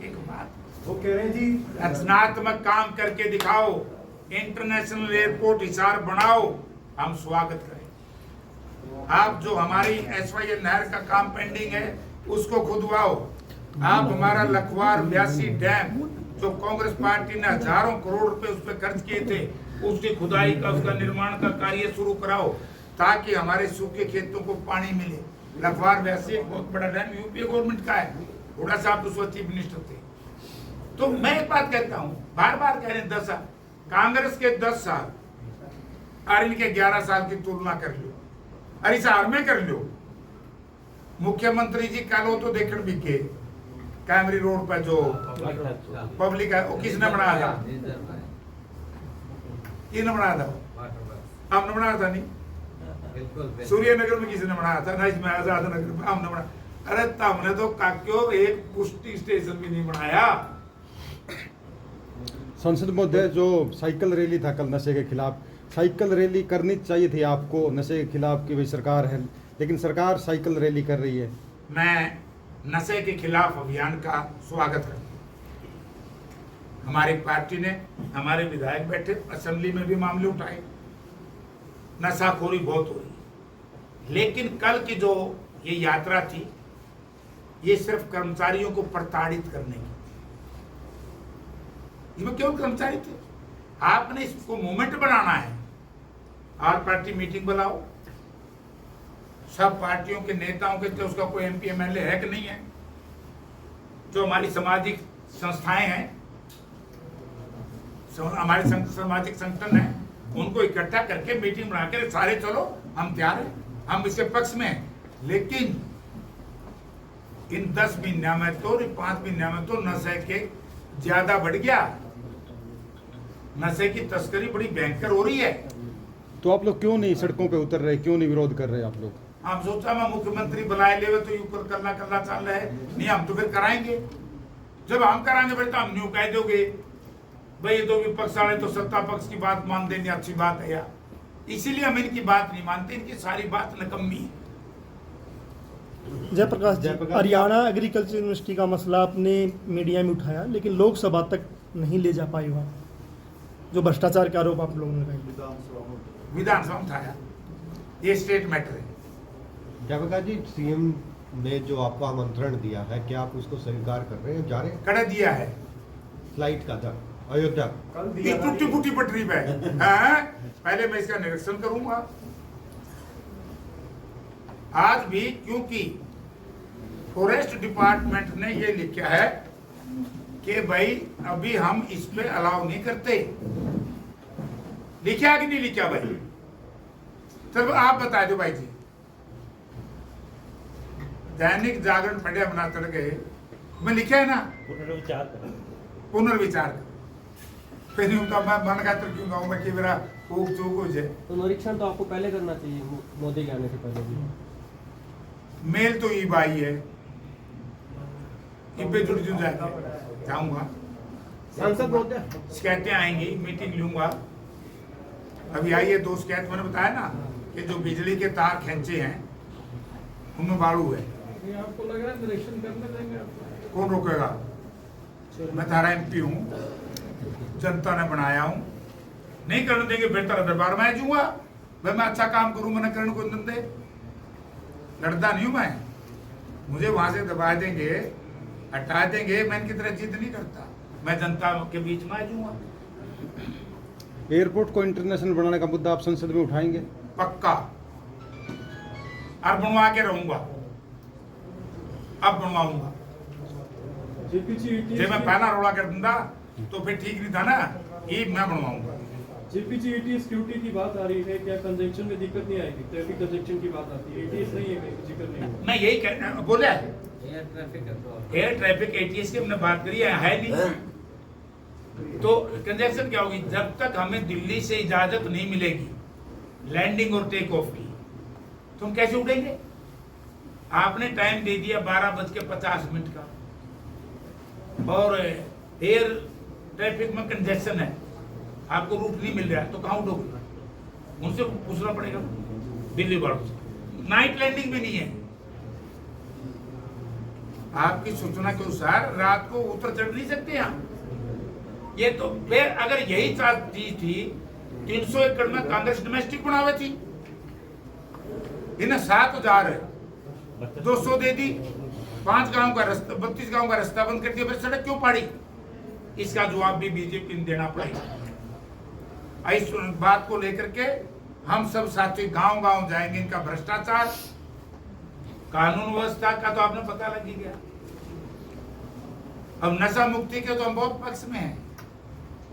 एक बात वो कह रहे हैं जी, रचनात्मक काम करके दिखाओ, इंटरनेशनल एयरपोर्ट हिसार बनाओ, हम स्वागत करें। आप जो हमारी SYL नहर का काम पेंडिंग है उसको खुदवाओ। आप हमारा लखवार 82 डैम जो कांग्रेस पार्टी ने हजारों करोड़ रुपए उस पर खर्च किए थे, उसकी खुदाई का, उसका निर्माण का कार्य शुरू कराओ ताकि हमारे सूखे खेतों को पानी मिले। लखवार 82 एक बहुत बड़ा डैम UPA गवर्नमेंट का है, हुड्डा साहब उस वक्त चीफ मिनिस्टर थे। तो मैं एक बात कहता हूँ, बार बार कह रहे हैं 10 साल, कांग्रेस के 10 साल और इनके 11 साल की तुलना कर लो, अरे साल में कर लो। मुख्यमंत्री जी कल हो तो देखण भी के कैमरी रोड पर जो पब्लिक है वो किसने बनाया था? किसने बनाया था? आपने बनाया था नहीं? बिल्कुल बिल्कुल। सूर्यनगर में किसी ने बनाया था ना, इसमें आजाद नगर में हमने बनाया। अरे हमने तो काक्यो एक पुष्टि स्टेशन भी नहीं बनाया। संसद महोदय, जो साइकिल रैली था कल नशे के खिलाफ, साइकिल रैली करनी चाहिए थी आपको नशे के खिलाफ की भाई सरकार है, लेकिन सरकार साइकिल रैली कर रही है। मैं नशे के खिलाफ अभियान का स्वागत करता हूँ। हमारी पार्टी ने, हमारे विधायक बैठे असेंबली में भी मामले उठाए, नशाखोरी बहुत हो रही है। लेकिन कल की जो ये यात्रा थी, ये सिर्फ कर्मचारियों को प्रताड़ित करने की, इसमें केवल कर्मचारी थे। आपने इसको मूवमेंट बनाना है, आल पार्टी मीटिंग बुलाओ, सब पार्टियों के नेताओं के, तो उसका कोई एमपी एमएलए है कि नहीं है, जो हमारी सामाजिक संस्थाएं हैं, हमारे सामाजिक संगठन है, उनको इकट्ठा करके मीटिंग बना के सारे चलो हम तैयार हैं, हम इसके पक्ष में हैं। लेकिन इन 10 महीनों में तो 5 महीनों में तो नशे के ज्यादा बढ़ गया, नशे की तस्करी बड़ी भयंकर हो रही है। तो आप लोग क्यों नहीं सड़कों पे उतर रहे, क्यों नहीं विरोध कर रहे आप लोग? हम सोचा मैं मुख्यमंत्री बुलाए ले तो यू करना चल रहा है, नहीं हम तो फिर कराएंगे। जब हम कराएंगे फिर तो हम न्यू कह दोगे भाई ये तो विपक्ष वाले तो सत्ता पक्ष की बात मान देंगे, अच्छी बात है यार। इसीलिए हम इनकी बात नहीं मानते, इनकी सारी बात नकम्मी है। जयप्रकाश जी, हरियाणा एग्रीकल्चर यूनिवर्सिटी का मसला आपने मीडिया में उठाया, लेकिन लोकसभा तक नहीं ले जा पाए वहाँ, जो भ्रष्टाचार के आरोप आप लोगों ने लगाए। विधानसभा में उठाया, ये स्टेट मैटर है। जयप्रकाश जी, सीएम ने जो आपको आमंत्रण दिया है, क्या आप उसको स्वीकार कर रहे हैं, जा रहे हैं? कड़ा दिया है, फ्लाइट का था अयोध्या। ये टूटी फूटी पटरी पे है। पहले मैं इसका निरीक्षण करूंगा। आज भी क्योंकि फॉरेस्ट डिपार्टमेंट ने ये लिखा है कि भाई अभी हम इस पे अलाउ नहीं करते, लिखा कि नहीं लिखा भाई? चलो आप बता दो भाई जी। दैनिक जागरण पढ़िया बना चढ़ गए में लिखा है ना पुनर्विचार कर। फिर उनका मैं मन का तो क्यों गाऊं मैं कि मेरा ऊक चूक हो जाए। तो निरीक्षण तो आपको पहले करना चाहिए, मोदी के आने से पहले भी। मेल तो ई बाई है, इब्बे जुड़ जुड़ जाएगा, जाऊंगा। सांसद महोदय, शिकायतें आएंगी, मीटिंग लूंगा। अभी आई है 2 शिकायत, मैंने बताया ना कि जो बिजली के तार खींचे हैं उनमें बाड़ू है। आपको लग रहा है निरीक्षण करने देंगे आपको? कौन रोकेगा? मैं तारा एमपी हूँ, जनता ने बनाया हूँ, नहीं करने देंगे फिर तारा दरबार में आ जाऊंगा। भाई मैं अच्छा काम करूँ, मैंने करने को दे, लड़ता नहीं हूँ मैं। मुझे वहां से दबा देंगे, हटा देंगे, मैं इनकी तरह जिद नहीं करता, मैं जनता के बीच में आ जाऊंगा। एयरपोर्ट को इंटरनेशनल बनाने का मुद्दा आप संसद में उठाएंगे? पक्का, और बनवा के रहूंगा, अब बनवाऊंगा। जब मैं पहला रोड़ा कर दूंगा तो फिर ठीक नहीं था ना, ये मैं बनवाऊंगा। जेपीजी सिक्योरिटी की बात आ रही है, क्या कंजंक्शन में दिक्कत नहीं आएगी? ट्रैफिक कंजंक्शन की बात आती है, एटीएस नहीं है, जिक्र नहीं है। मैं यही कहना बोला है, एयर ट्रैफिक है तो एयर ट्रैफिक एटीएस की हमने बात करी है नहीं। तो कंजक्शन क्या होगी? जब तक हमें दिल्ली से इजाजत नहीं मिलेगी लैंडिंग और टेक ऑफ की, तो हम कैसे उड़ेंगे? आपने टाइम दे दिया 12:50 का, और एयर ट्रैफिक में कंजेशन है, आपको रूट नहीं मिल रहा है, तो कहाँ उठोगे? उनसे पूछना पड़ेगा दिल्ली वालों से। नाइट लैंडिंग भी नहीं है। आपकी सूचना के अनुसार रात को उतर चढ़ नहीं सकते यहाँ। ये तो फिर अगर यही चीज थी, 300 एकड़ में कांग्रेस डोमेस्टिक बनावे थी, इन्हें 7,200 दे दी, 5 गांव का रास्ता, 32 गांव का रास्ता बंद कर दिया, फिर सड़क क्यों पाड़ी? इसका जवाब भी बीजेपी ने देना पड़ेगा। इस बात को लेकर के हम सब साथी गांव गांव जाएंगे। इनका भ्रष्टाचार, कानून व्यवस्था का तो आपने पता लग ही गया। अब नशा मुक्ति के तो हम बहुत पक्ष में हैं,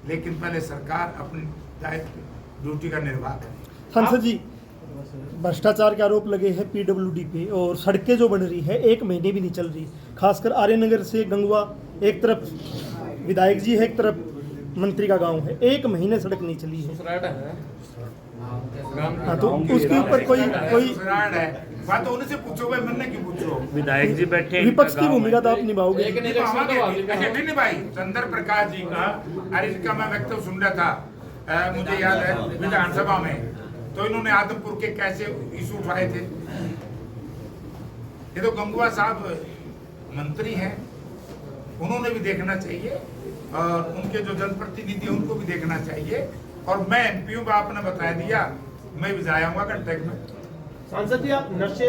लेकिन पहले सरकार अपनी दायित्व ड्यूटी का निर्वाह करे। सांसद जी, भ्रष्टाचार के आरोप लगे हैं पीडब्ल्यूडी पे, और सड़कें जो बन रही है 1 महीने भी नहीं चल रही। खासकर आर्यनगर से गंगवा, एक तरफ विधायक जी है, एक तरफ मंत्री का गांव है, 1 महीने सड़क नहीं चली है। सुसराट है हाँ, तो उसके ऊपर कोई ससुराल है, बात तो उनसे पूछो भाई, मैंने क्यों पूछो? विधायक जी बैठे हैं, विपक्ष की इनका गाँव भूमिका है। तो आप निभाओगे। एक इलेक्शन तो वाली का अच्छा, नहीं भाई, चंद्र प्रकाश जी का, अरे इनका मैं वक्तव्य सुन रहा था, मुझे याद है विधानसभा में, तो इन्होंने आदमपुर के कैसे इशू उठाए थे। ये तो गंगुआ साहब मंत्री हैं, उन्होंने भी देखना चाहिए, और उनके जो जनप्रतिनिधि हैं उनको भी देखना चाहिए। और मैं एमपी हूँ, आपने बता दिया, मैं भी जाऊंगा कंटेक्ट में। सांसद जी, आप नशे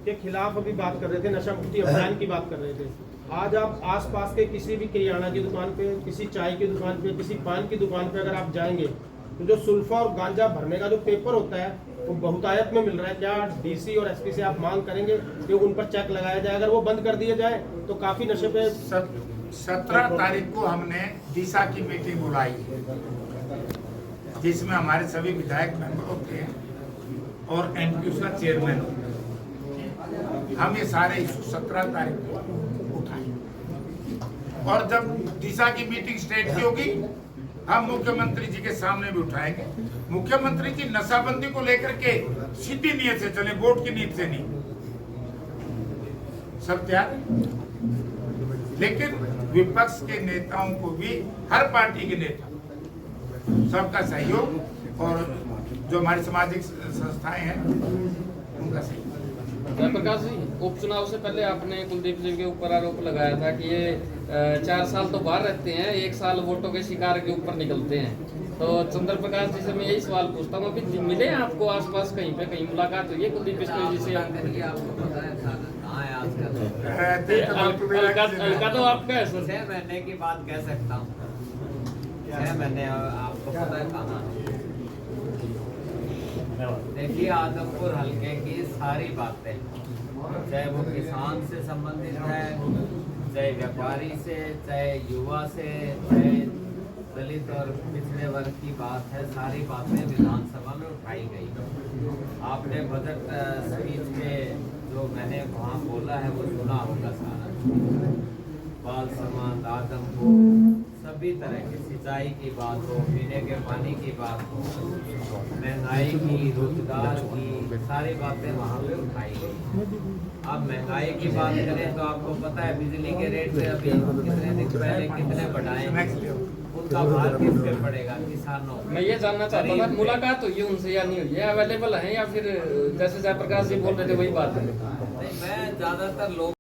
के खिलाफ अभी बात कर रहे थे, नशा मुक्ति अभियान की बात कर रहे थे। आज आप आसपास के किसी भी किराना की दुकान पे, किसी चाय की दुकान पे, किसी पान की दुकान पे अगर आप जाएंगे तो जो सुल्फा और गांजा भरने का जो पेपर होता है वो बहुतायत में मिल रहा है। क्या डीसी और एसपी से आप मांग करेंगे कि उन पर चेक लगाया जाए? अगर वो बंद कर दिया जाए तो काफी नशे पे 17 तारीख को हमने दिशा की मीटिंग बुलाई है, जिसमें हमारे सभी विधायक मेंबर होते हैं और एमपी उसका चेयरमैन होता है। हम ये सारे इशू 17 तारीख को उठाएंगे, और जब दिशा की मीटिंग स्टेट की होगी हम मुख्यमंत्री जी के सामने भी उठाएंगे। मुख्यमंत्री जी नशाबंदी को लेकर के सीधी नीयत से चले, वोट की नीयत से नहीं। सब तैयार है, लेकिन विपक्ष के नेताओं को भी, हर पार्टी के नेता, सबका सहयोग, और जो हमारी सामाजिक संस्थाएं हैं उनका सहयोग। जयप्रकाश जी, उपचुनाव से पहले आपने कुलदीप जी के ऊपर आरोप लगाया था कि ये 4 साल तो बाहर रहते हैं, 1 साल वोटों के शिकार के ऊपर निकलते हैं। तो चंद्र प्रकाश जी से मैं यही सवाल पूछता हूँ, अभी मिले हैं आपको आसपास कहीं पे, कहीं मुलाकात हुई है कुलदीप बिश्नोई जी से? आपको पता है कहाँ है आजकल? हल्का तो आपका है सर। 6 महीने की बात कह सकता हूँ, 6 महीने, आपको पता है कहाँ। देखिए, आदमपुर हल्के की सारी बातें, चाहे वो किसान से संबंधित है, चाहे व्यापारी से, चाहे युवा से, चाहे दलित और पिछड़े वर्ग की बात है, सारी बातें विधानसभा में उठाई गई। आपने बजट स्पीच में जो मैंने वहाँ बोला है वो सुना होगा सारा। बाल समान, आदमपुर, सभी तरह की सिंचाई की बात हो, पीने के पानी की बात हो, महंगाई की, रोजगार की, सारी बातें वहाँ पे उठाई गई। अब महंगाई की बात करें तो आपको पता है बिजली के रेट में अभी कितने दिन पहले कितने बढ़ाए, उनका भार किस पे पड़ेगा? किसानों। मैं ये जानना चाहता था, मुलाकात हुई है उनसे या नहीं हुई है? अवेलेबल है या फिर जैसे जयप्रकाश जी बोल रहे थे वही बात है? मैं ज्यादातर लोग